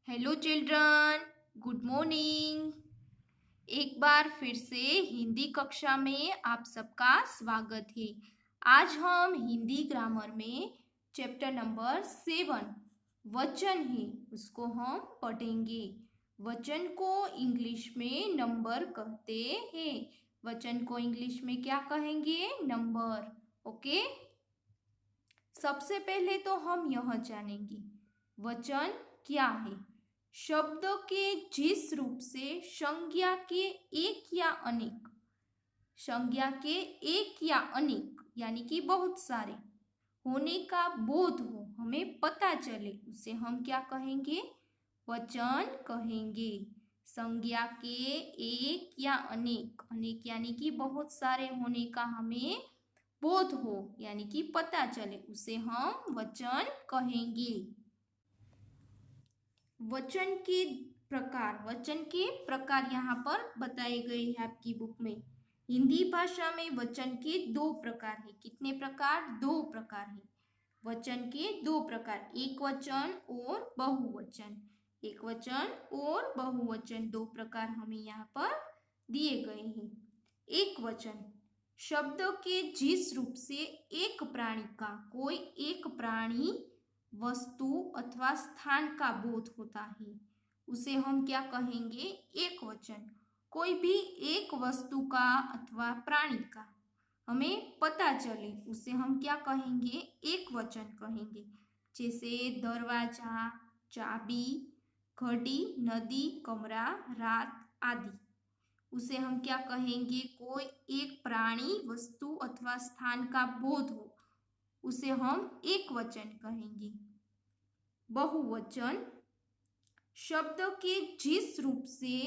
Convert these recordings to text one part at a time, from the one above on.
Hello children, good morning. एक बार फिर से हिंदी कक्षा में आप सबका स्वागत है। आज हम हिंदी ग्रामर में चैप्टर नंबर 7 वचन है, उसको हम पढ़ेंगे। वचन को इंग्लिश में नंबर कहते हैं। वचन को इंग्लिश में क्या कहेंगे? नंबर। ओके। सबसे पहले तो हम यह जानेंगे वचन क्या है। शब्द के जिस रूप से संज्ञा के एक या अनेक, संज्ञा के एक या अनेक यानी कि बहुत सारे होने का बोध हो, हमें पता चले, उसे हम क्या कहेंगे? वचन कहेंगे। संज्ञा के एक या अनेक, अनेक यानी कि बहुत सारे होने का हमें बोध हो यानी कि पता चले, उसे हम वचन कहेंगे। वचन के प्रकार, वचन के प्रकार यहाँ पर बताए गए हैं आपकी बुक में। हिंदी भाषा में वचन के 2 प्रकार है। कितने प्रकार? 2 प्रकार है। वचन के 2 प्रकार, एक वचन और बहुवचन। एक वचन और बहुवचन 2 प्रकार हमें यहाँ पर दिए गए हैं। एक वचन शब्द के जिस रूप से एक प्राणी का, कोई एक प्राणी, वस्तु अथवा स्थान का बोध होता है, उसे हम क्या कहेंगे? एक वचन। कोई भी एक वस्तु का अथवा प्राणी का हमें पता चले, उसे हम क्या कहेंगे? एक वचन कहेंगे। जैसे दरवाजा, चाबी, घड़ी, नदी, कमरा, रात आदि, उसे हम क्या कहेंगे? कोई एक प्राणी, वस्तु अथवा स्थान का बोध हो, उसे हम एक वचन कहेंगे। बहुवचन शब्द के जिस रूप से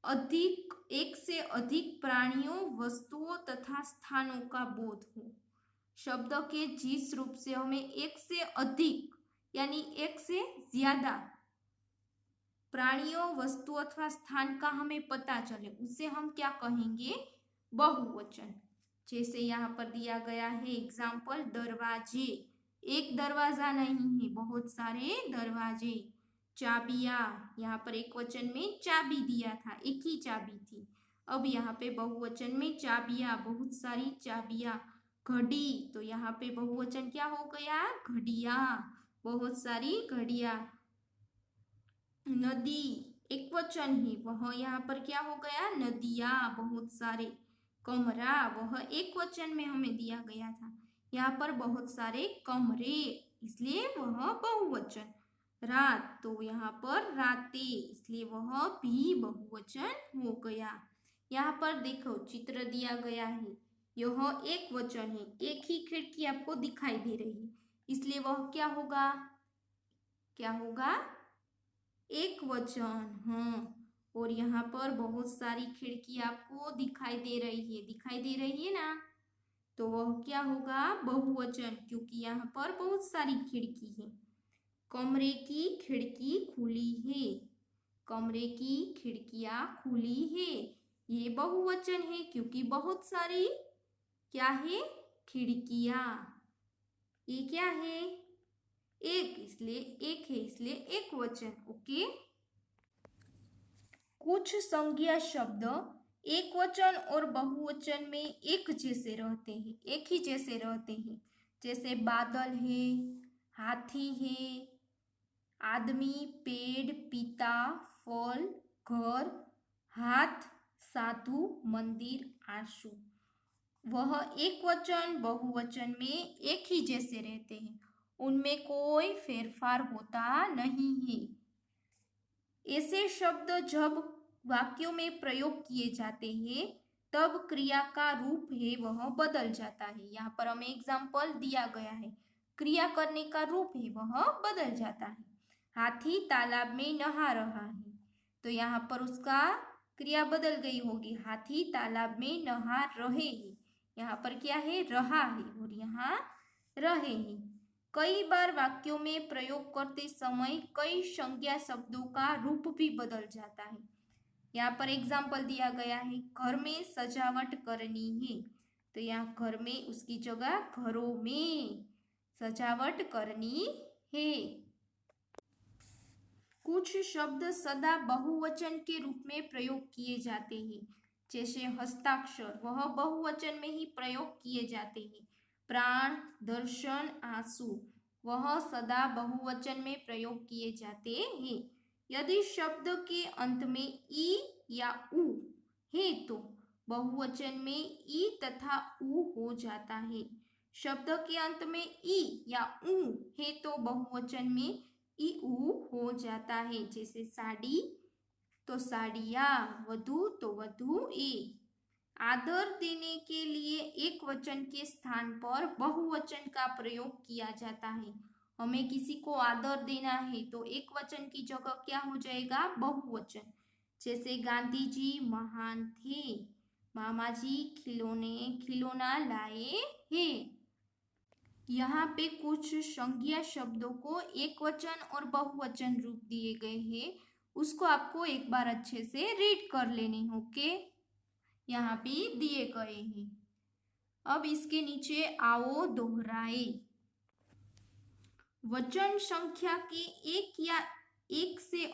अधिक, एक से अधिक प्राणियों, वस्तुओं तथा स्थानों का बोध हो। शब्द के जिस रूप से हमें एक से अधिक यानी एक से ज्यादा प्राणियों, वस्तु अथवा स्थान का हमें पता चले, उसे हम क्या कहेंगे? बहुवचन। जैसे यहाँ पर दिया गया है एग्जाम्पल, दरवाजे, एक दरवाजा नहीं है, बहुत सारे दरवाजे। चाबियां, यहाँ पर एक वचन में चाबी दिया था, एक ही चाबी थी। अब यहाँ पे बहुवचन में चाबियां, बहुत सारी चाबियां। घड़ी, तो यहाँ पे बहुवचन क्या हो गया? घड़ियां, बहुत सारी घड़ियां। नदी एक वचन है, वह यहाँ पर क्या हो गया? नदियां, बहुत सारे। कमरा, वह एक वचन में हमें दिया गया था, यहाँ पर बहुत सारे कमरे, इसलिए वह बहुवचन। रात, तो यहाँ पर रातें, इसलिए वह भी बहुवचन हो गया। यहाँ पर देखो चित्र दिया गया है, यह एक वचन है, एक ही खिड़की आपको दिखाई दे रही है, इसलिए वह क्या होगा? क्या होगा? एक वचन। हाँ, और यहाँ पर बहुत सारी खिड़की आपको दिखाई दे रही है, दिखाई दे रही है ना, तो वह क्या होगा? बहुवचन, क्योंकि यहाँ पर बहुत सारी खिड़की है। कमरे की खिड़की खुली है, कमरे की खिड़कियां खुली है, ये बहुवचन है क्योंकि बहुत सारी क्या है? खिड़कियां। ये क्या है? एक, इसलिए एक है, इसलिए एक वचन। ओके। कुछ संज्ञा शब्द एक वचन और बहुवचन में एक जैसे रहते हैं, एक ही जैसे रहते हैं। जैसे बादल है, हाथी है, आदमी, पेड़, पिता, फल, घर, हाथ, साधु, मंदिर, आंसू, वह एक वचन बहुवचन में एक ही जैसे रहते हैं, उनमें कोई फेरफार होता नहीं है। ऐसे शब्द जब वाक्यों में प्रयोग किए जाते हैं तब क्रिया का रूप है वह बदल जाता है। यहाँ पर हमें एग्जाम्पल दिया गया है, क्रिया करने का रूप है वह बदल जाता है। हाथी तालाब में नहा रहा है, तो यहाँ पर उसका क्रिया बदल गई होगी, हाथी तालाब में नहा रहे हैं। यहाँ पर क्या है? रहा है, और यहाँ रहे हैं। कई बार वाक्यों में प्रयोग करते समय कई संज्ञा शब्दों का रूप भी बदल जाता है। यहाँ पर एग्जाम्पल दिया गया है, घर में सजावट करनी है, तो यहाँ घर में उसकी जगह घरों में सजावट करनी है। कुछ शब्द सदा बहुवचन के रूप में प्रयोग किए जाते हैं, जैसे हस्ताक्षर, वह बहुवचन में ही प्रयोग किए जाते हैं। प्राण, दर्शन, आंसू, वह सदा बहुवचन में प्रयोग किए जाते हैं। यदि शब्द के अंत में ई या उ है तो बहुवचन में ई तथा उ हो जाता है। शब्द के अंत में ई या उ है तो बहुवचन में ई उ हो जाता है। जैसे साड़ी तो साड़ियाँ, वधु तो वधुए। आदर देने के लिए एक वचन के स्थान पर बहुवचन का प्रयोग किया जाता है। हमें किसी को आदर देना है तो एक वचन की जगह क्या हो जाएगा? बहुवचन। जैसे गांधी जी महान थे, मामा जी खिलौना लाए हैं। यहाँ पे कुछ संज्ञा शब्दों को एक वचन और बहुवचन रूप दिए गए हैं, उसको आपको एक बार अच्छे से रीड कर लेने होंगे। यहाँ भी दिए गए हैं। अब इसके नीचे आओ दोहराए। वचन संख्या के एक या एक से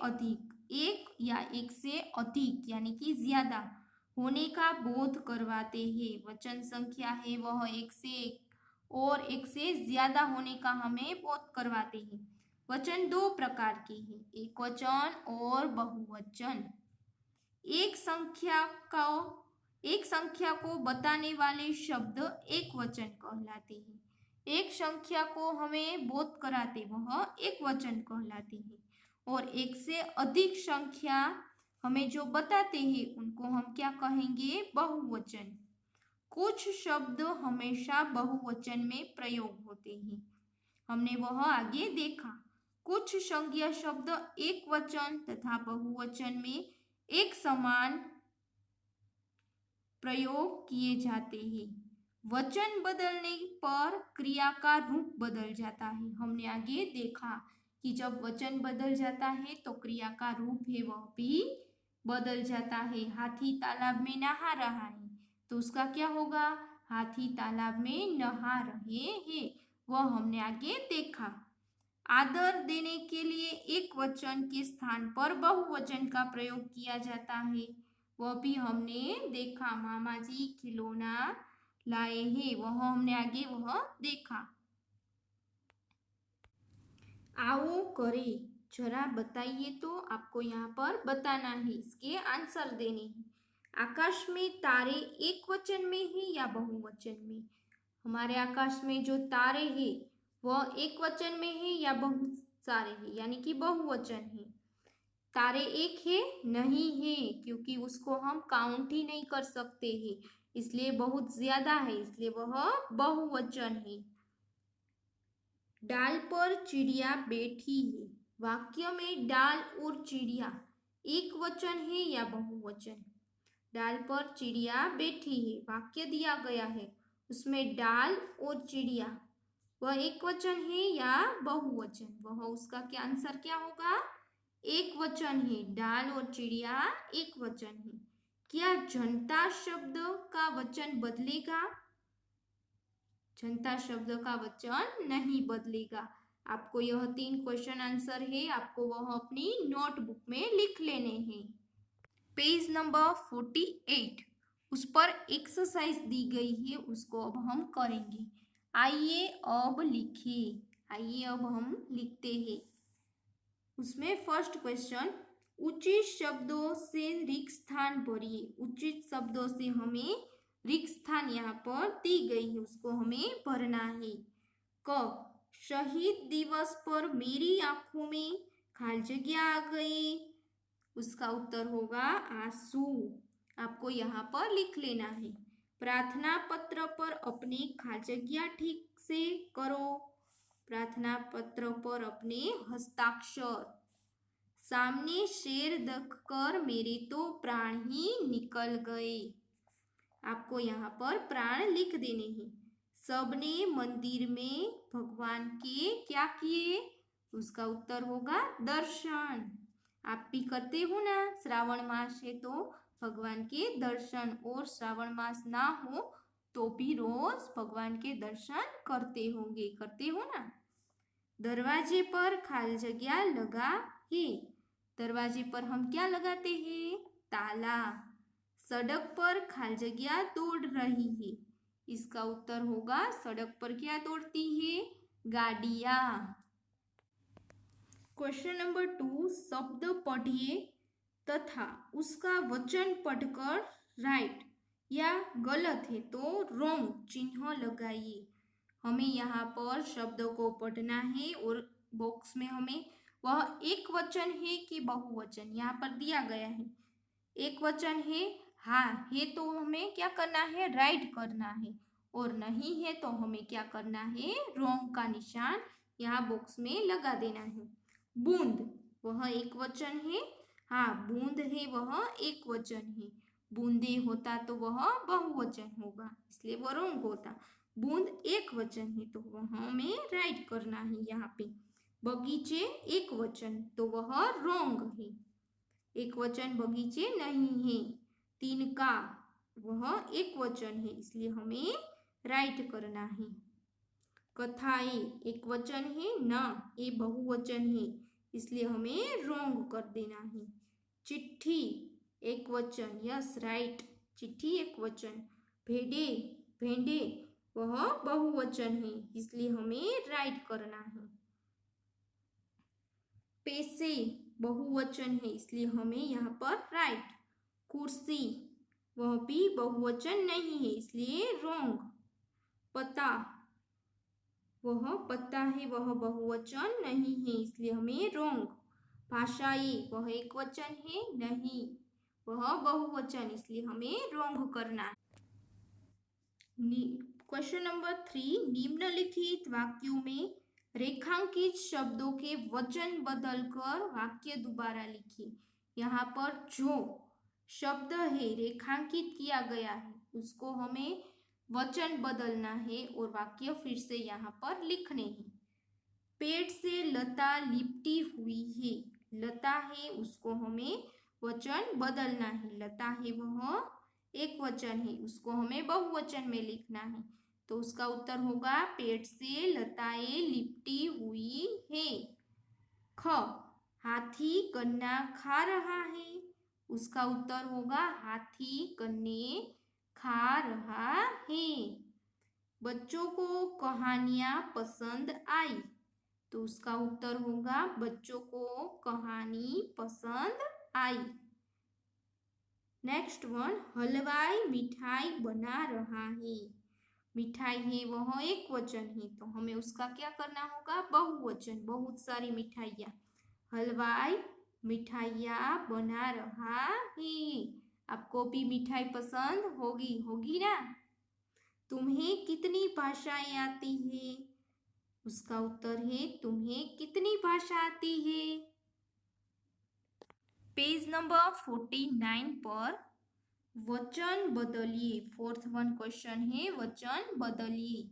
अधिक यानी कि ज्यादा होने का बोध करवाते हैं। वचन संख्या है वह एक से एक और एक से ज्यादा होने का हमें बोध करवाते हैं। वचन दो प्रकार के हैं, एक वचन और बहुवचन। एक संख्या को बताने वाले शब्द एक वचन कहलाते हैं। एक संख्या को हमें बोध कराते वह एक वचन कहलाते हैं। और एक से अधिक संख्या हमें जो बताते हैं उनको हम क्या कहेंगे? बहुवचन। कुछ शब्द हमेशा बहुवचन में प्रयोग होते हैं, हमने वह आगे देखा। कुछ संज्ञा शब्द एक वचन तथा बहुवचन में एक समान प्रयोग किए जाते हैं। वचन बदलने पर क्रिया का रूप बदल जाता है। हमने आगे देखा कि जब वचन बदल जाता है तो क्रिया का रूप है वह भी बदल जाता है। हाथी तालाब में नहा रहा है तो उसका क्या होगा? हाथी तालाब में नहा रहे हैं, वह हमने आगे देखा। आदर देने के लिए एक वचन के स्थान पर बहुवचन का प्रयोग किया जाता है, वह भी हमने देखा। मामा जी खिलौना लाए हैं, वह हमने आगे वह देखा। आओ करे, जरा बताइए तो आपको यहाँ पर बताना है, इसके आंसर देने हैं। आकाश में तारे एक वचन में है या बहुवचन में? हमारे आकाश में जो तारे हैं वह एक वचन में है या बहुत सारे हैं, यानी कि बहुवचन है। तारे एक है? नहीं है, क्योंकि उसको हम काउंट ही नहीं कर सकते हैं, इसलिए बहुत ज्यादा है, इसलिए वह बहुवचन है। डाल पर चिड़िया बैठी है, वाक्य में डाल और चिड़िया एक वचन है या बहुवचन? डाल पर चिड़िया बैठी है, वाक्य दिया गया है, उसमें डाल और चिड़िया वह एक वचन है या बहुवचन? वह उसका क्या आंसर क्या होगा? एक वचन है। डाल और चिड़िया एक वचन है। क्या जनता शब्द का वचन बदलेगा? जनता शब्द का वचन नहीं बदलेगा। आपको यह 3 क्वेश्चन आंसर है, आपको वह अपनी नोटबुक में लिख लेने हैं। पेज नंबर 48 उस पर एक्सरसाइज दी गई है, उसको अब हम करेंगे। आइए अब लिखिए। आइए अब हम लिखते हैं। उसमें फर्स्ट क्वेश्चन, उचित शब्दों से रिक्त स्थान भरिए। उचित शब्दों से हमें रिक्त स्थान यहाँ पर दी गई है, उसको हमें भरना है। क, शहीद दिवस पर मेरी आंखों में खाली जगह आ गई, उसका उत्तर होगा आंसू। आपको यहाँ पर लिख लेना है। प्रार्थना पत्र पर अपने खाली जगह ठीक से करो, प्रार्थना पत्र पर अपने हस्ताक्षर। सामने शेर देखकर मेरे तो प्राण ही निकल गए, आपको यहाँ पर प्राण लिख देने हैं। सबने मंदिर में भगवान के क्या किए? उसका उत्तर होगा दर्शन। आप भी करते हो ना, श्रावण मास है तो भगवान के दर्शन, और श्रावण मास ना हो तो भी रोज भगवान के दर्शन करते होंगे, करते हो ना। दरवाजे पर खाली जगह लगा है, दरवाजे पर हम क्या लगाते हैं? ताला। सड़क पर खाली जगह दौड़ रही है। इसका उत्तर होगा सड़क पर क्या दौड़ती है? गाड़ियां। क्वेश्चन नंबर 2, शब्द पढ़िए तथा उसका वचन पढ़कर राइट या गलत है तो रॉन्ग चिन्ह लगाइए। हमें यहाँ पर शब्दों को पढ़ना है और बॉक्स में हमें वह एक वचन है कि बहुवचन यहाँ पर दिया गया है। एक वचन है, हाँ है तो हमें क्या करना है? राइट करना है, और नहीं है तो हमें क्या करना है? रॉन्ग का निशान यहाँ बॉक्स में लगा देना है। बूंद वह एक वचन है, हाँ बूंद है वह एक वचन है। बूंदे होता तो वह बहुवचन होगा, इसलिए वह रॉन्ग होता। बूंद एक वचन है तो वह हमें राइट करना है यहाँ पे। बगीचे एक वचन तो वह रॉन्ग है, एक वचन बगीचे नहीं है। तिनका वह एक वचन है, इसलिए हमें राइट करना है। कथाएं एक वचन है न, ये बहुवचन है, इसलिए हमें रॉन्ग कर देना है। चिट्ठी एक वचन, यस राइट, चिट्ठी एक वचन। भेड़े भेंडे वह बहुवचन है, इसलिए हमें राइट करना है। पैसे बहुवचन है, इसलिए हमें यहाँ पर राइट। कुर्सी वह भी बहुवचन नहीं है, इसलिए रॉन्ग। पता वह पता है, वह बहुवचन नहीं है, इसलिए हमें रॉन्ग। भाषाई वह एक वचन है नहीं, वह बहुवचन, इसलिए हमें रॉन्ग करना है। क्वेश्चन नंबर 3, निम्नलिखित वाक्यों में रेखांकित शब्दों के वचन बदलकर वाक्य दोबारा लिखिए। यहाँ पर जो शब्द है रेखांकित किया गया है उसको हमें वचन बदलना है और वाक्य फिर से यहाँ पर लिखने हैं। पेड़ से लता लिपटी हुई है, लता है उसको हमें वचन बदलना है। लता है वह एक वचन है, उसको हमें बहुवचन में लिखना है, तो उसका उत्तर होगा पेड़ से लताएं लिपटी हुई है। ख, हाथी गन्ना खा रहा है, उसका उत्तर होगा हाथी गन्ने खा रहा है। बच्चों को कहानियां पसंद आई, तो उसका उत्तर होगा बच्चों को कहानी पसंद आई। नेक्स्ट वन, हलवाई मिठाई बना रहा है, मिठाई है वह एक वचन है, तो हमें उसका क्या करना होगा? बहुवचन, बहुत सारी मिठाइयाँ। हलवाई मिठाइयाँ बना रहा है। आपको भी मिठाई पसंद होगी, होगी ना? तुम्हें कितनी भाषाएं आती है? उसका उत्तर है तुम्हें कितनी भाषा आती है? पेज नंबर 49 पर वचन बदलिए, फोर्थ वन क्वेश्चन है वचन बदलिए।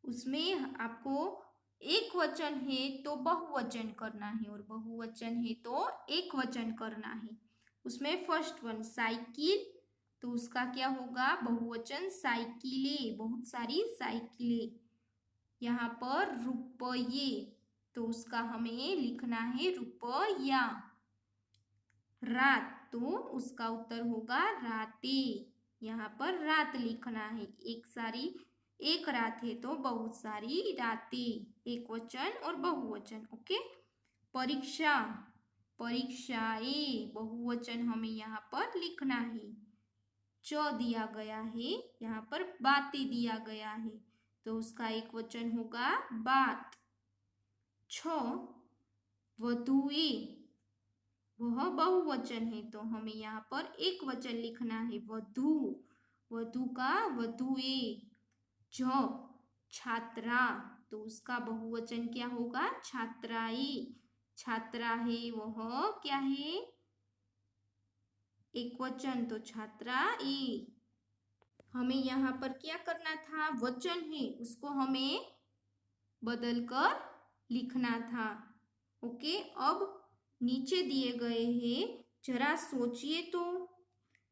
उसमें आपको एक वचन है तो बहुवचन करना है और बहुवचन है तो एक वचन करना है। उसमें फर्स्ट वन साइकिल, तो उसका क्या होगा? बहुवचन साइकिलें, बहुत सारी साइकिलें। यहाँ पर रुपये, तो उसका हमें लिखना है रुपया। रात, तो उसका उत्तर होगा रातें। यहाँ पर रात लिखना है, एक सारी एक रात है तो बहुत सारी रातें, एक वचन और बहुवचन। ओके। परीक्षा, परीक्षाएं बहुवचन हमें यहाँ पर लिखना है। च दिया गया है, यहाँ पर बातें दिया गया है, तो उसका एक वचन होगा बात। छ, वधुएं वह बहुवचन है, तो हमें यहाँ पर एक वचन लिखना है वधु, वधु का वधुएं। ज, छात्रा, तो उसका बहुवचन क्या होगा? छात्राएं, छात्रा है वह क्या है? एक वचन, तो छात्राएं। हमें यहाँ पर क्या करना था? वचन है उसको हमें बदलकर लिखना था। ओके। अब नीचे दिए गए हैं, जरा सोचिए तो।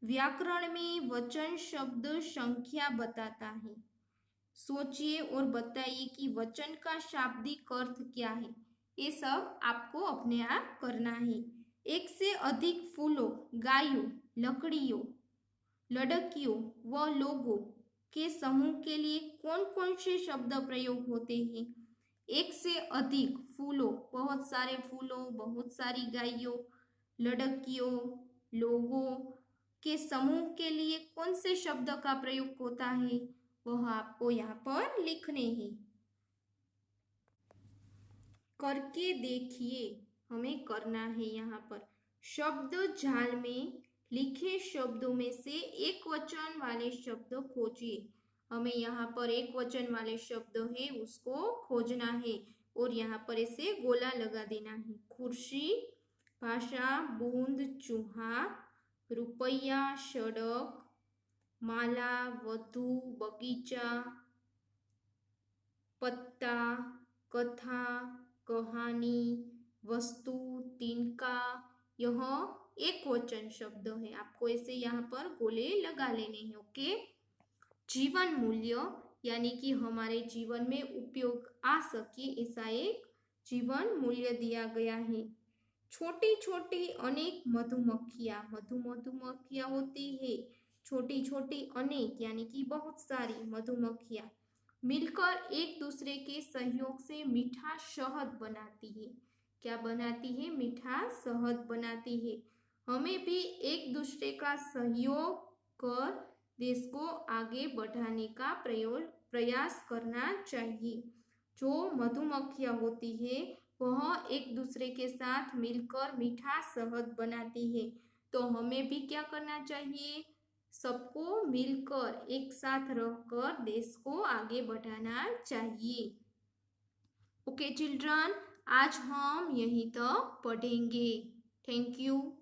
व्याकरण में वचन शब्द संख्या बताता है, सोचिए और बताइए कि वचन का शाब्दिक अर्थ क्या है। ये सब आपको अपने आप करना है। एक से अधिक फूलों, गायों, लकड़ियों, लड़कियों व लोगों के समूह के लिए कौन कौन से शब्द प्रयोग होते हैं? एक से अधिक फूलों, बहुत सारे फूलों, बहुत सारी गायों, लड़कियों, लोगों के समूह के लिए कौन से शब्द का प्रयोग होता है वह आपको यहाँ पर लिखने हैं। करके देखिए, हमें करना है यहाँ पर। शब्द जाल में लिखे शब्दों में से एक वचन वाले शब्द खोजिए। हमें यहाँ पर एक वचन वाले शब्द है उसको खोजना है और यहाँ पर इसे गोला लगा देना है। कुर्सी, भाषा, बूंद, चूहा, रुपया, सड़क, माला, वधु, बगीचा, पत्ता, कथा, कहानी, वस्तु, तिनका, यह एक वचन शब्द है। आपको ऐसे यहाँ पर गोले लगा लेने हैं। ओके। जीवन मूल्य यानी कि हमारे जीवन में उपयोग आ सके ऐसा एक जीवन मूल्य दिया गया है। छोटी छोटी अनेक मधुमक्खियां, मधुमक्खियां होती है छोटी छोटी अनेक यानी कि बहुत सारी मधुमक्खियां मिलकर एक दूसरे के सहयोग से मीठा शहद बनाती है। क्या बनाती है? मीठा शहद बनाती है। हमें भी एक दूसरे का सहयोग कर देश को आगे बढ़ाने का प्रयास करना चाहिए। जो मधुमक्खियां होती है वह एक दूसरे के साथ मिलकर मीठा शहद बनाती है। तो हमें भी क्या करना चाहिए? सबको मिलकर एक साथ रहकर देश को आगे बढ़ाना चाहिए। ओके चिल्ड्रन, आज हम यहीं तक पढ़ेंगे। Thank you.